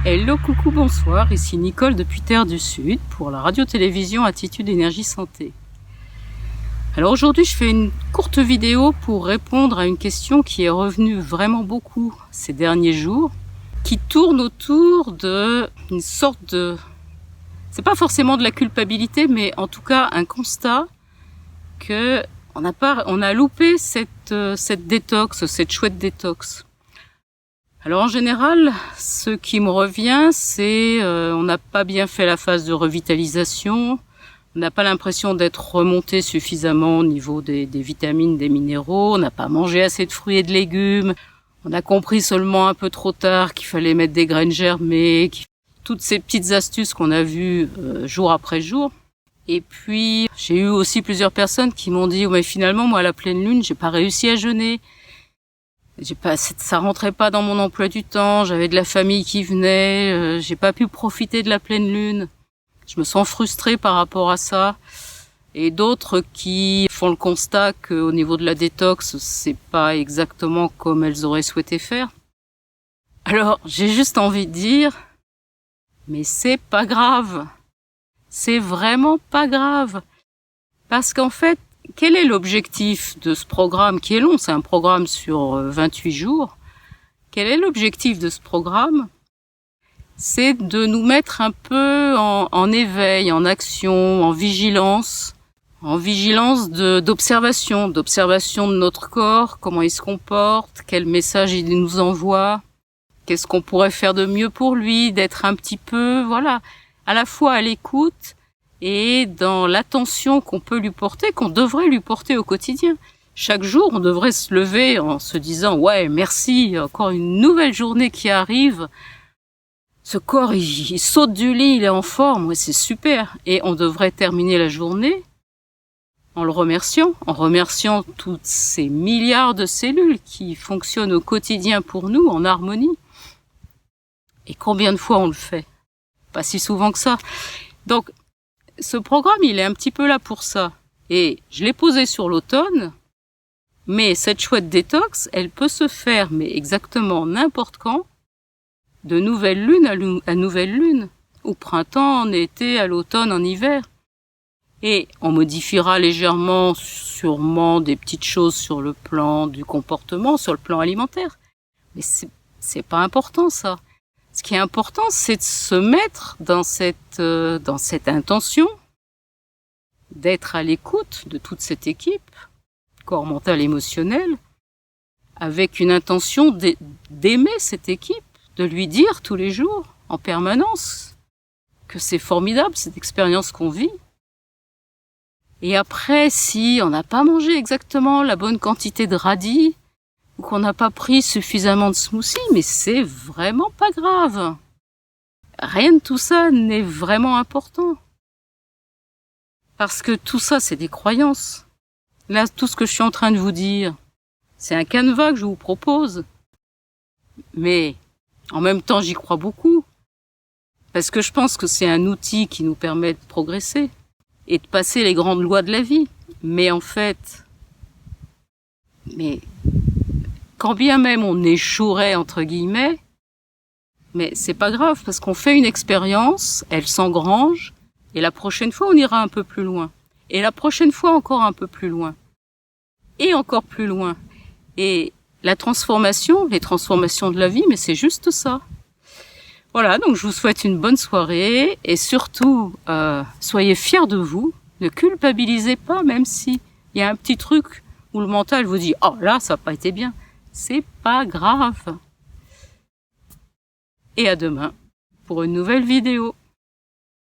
Hello, coucou, bonsoir, ici Nicole depuis Terre du Sud pour la radio-télévision Attitude Énergie Santé. Alors aujourd'hui je fais une courte vidéo pour répondre à une question qui est revenue vraiment beaucoup ces derniers jours, qui tourne autour d'une sorte de... C'est pas forcément de la culpabilité, mais en tout cas un constat que on a loupé cette détox, cette chouette détox. Alors en général, ce qui me revient, c'est on n'a pas bien fait la phase de revitalisation, on n'a pas l'impression d'être remonté suffisamment au niveau des vitamines, des minéraux, on n'a pas mangé assez de fruits et de légumes, on a compris seulement un peu trop tard qu'il fallait mettre des graines germées, toutes ces petites astuces qu'on a vues jour après jour. Et puis j'ai eu aussi plusieurs personnes qui m'ont dit mais finalement moi à la pleine lune, j'ai pas réussi à jeûner. Ça rentrait pas dans mon emploi du temps, j'avais de la famille qui venait, j'ai pas pu profiter de la pleine lune. Je me sens frustrée par rapport à ça. Et d'autres qui font le constat qu'au niveau de la détox, c'est pas exactement comme elles auraient souhaité faire. Alors, j'ai juste envie de dire, mais c'est pas grave. C'est vraiment pas grave. Parce qu'en fait, quel est l'objectif de ce programme qui est long? C'est un programme sur 28 jours. Quel est l'objectif de ce programme? C'est de nous mettre un peu en éveil, en action, en vigilance d'observation de notre corps, comment il se comporte, quel message il nous envoie, qu'est-ce qu'on pourrait faire de mieux pour lui, d'être un petit peu, voilà, à la fois à l'écoute et dans l'attention qu'on peut lui porter, qu'on devrait lui porter au quotidien. Chaque jour, on devrait se lever en se disant « Ouais, merci, encore une nouvelle journée qui arrive. Ce corps, il saute du lit, il est en forme, ouais, c'est super. » Et on devrait terminer la journée en remerciant toutes ces milliards de cellules qui fonctionnent au quotidien pour nous, en harmonie. Et combien de fois on le fait? Pas si souvent que ça. Donc, ce programme, il est un petit peu là pour ça. Et je l'ai posé sur l'automne, mais cette chouette détox, elle peut se faire, mais exactement n'importe quand, de nouvelle lune à nouvelle lune, au printemps, en été, à l'automne, en hiver. Et on modifiera légèrement, sûrement, des petites choses sur le plan du comportement, sur le plan alimentaire. Mais c'est pas important, ça. Ce qui est important, c'est de se mettre dans cette intention, d'être à l'écoute de toute cette équipe, corps mental émotionnel, avec une intention d'aimer cette équipe, de lui dire tous les jours, en permanence, que c'est formidable cette expérience qu'on vit. Et après, si on n'a pas mangé exactement la bonne quantité de radis, ou qu'on n'a pas pris suffisamment de smoothie, mais c'est vraiment pas grave. Rien de tout ça n'est vraiment important. Parce que tout ça, c'est des croyances. Là, tout ce que je suis en train de vous dire, c'est un canevas que je vous propose. Mais en même temps, j'y crois beaucoup. Parce que je pense que c'est un outil qui nous permet de progresser et de passer les grandes lois de la vie. Mais en fait, quand bien même on échouerait, entre guillemets, mais c'est pas grave, parce qu'on fait une expérience, elle s'engrange, et la prochaine fois, on ira un peu plus loin. Et la prochaine fois, encore un peu plus loin. Et encore plus loin. Et les transformations de la vie, mais c'est juste ça. Voilà, donc je vous souhaite une bonne soirée, et surtout, soyez fiers de vous, ne culpabilisez pas, même si il y a un petit truc où le mental vous dit « Oh là, ça n'a pas été bien ». C'est pas grave. Et à demain pour une nouvelle vidéo.